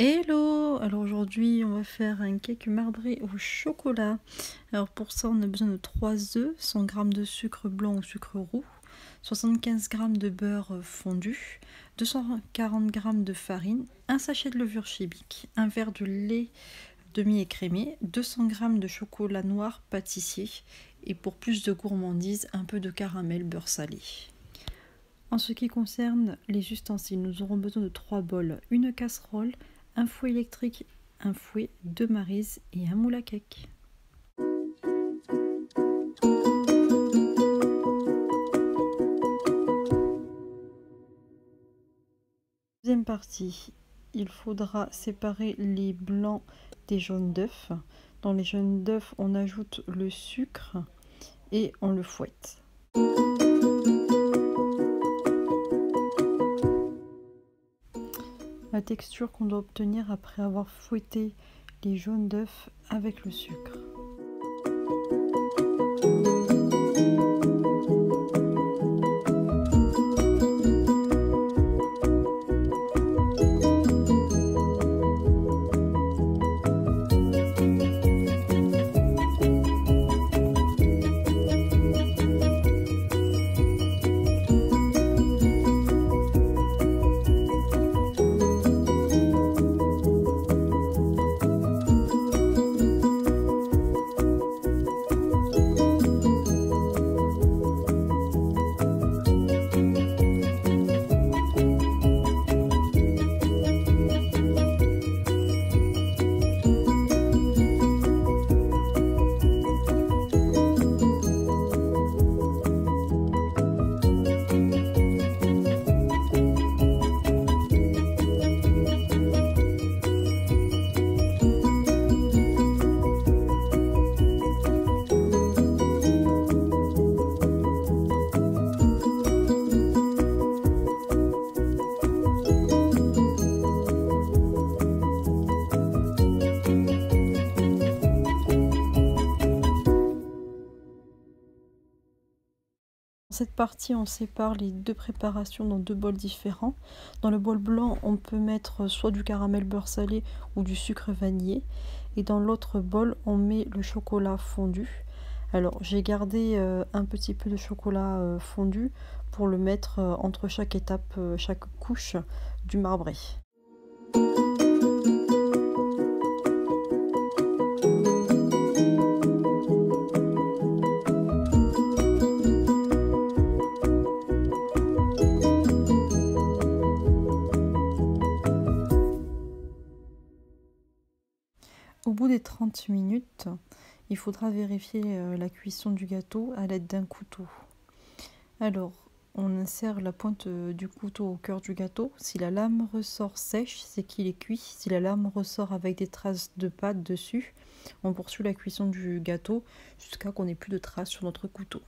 Hello! Alors aujourd'hui on va faire un cake marbré au chocolat. Alors pour ça on a besoin de 3 œufs, 100 g de sucre blanc ou sucre roux, 75 g de beurre fondu, 240 g de farine, un sachet de levure chimique, un verre de lait demi-écrémé, 200 g de chocolat noir pâtissier et pour plus de gourmandise un peu de caramel beurre salé. En ce qui concerne les ustensiles, nous aurons besoin de 3 bols, une casserole, un fouet électrique, un fouet, 2 marises et un moule à cake. Deuxième partie, il faudra séparer les blancs des jaunes d'œufs. Dans les jaunes d'œufs, on ajoute le sucre et on le fouette. La texture qu'on doit obtenir après avoir fouetté les jaunes d'œufs avec le sucre. Dans cette partie, on sépare les deux préparations dans deux bols différents. Dans le bol blanc, on peut mettre soit du caramel beurre salé ou du sucre vanillé. Et dans l'autre bol, on met le chocolat fondu. Alors, j'ai gardé un petit peu de chocolat fondu pour le mettre entre chaque étape, chaque couche du marbré. Au bout des 30 minutes, il faudra vérifier la cuisson du gâteau à l'aide d'un couteau. Alors, on insère la pointe du couteau au cœur du gâteau. Si la lame ressort sèche, c'est qu'il est cuit. Si la lame ressort avec des traces de pâte dessus, on poursuit la cuisson du gâteau jusqu'à qu'on n'ait plus de traces sur notre couteau.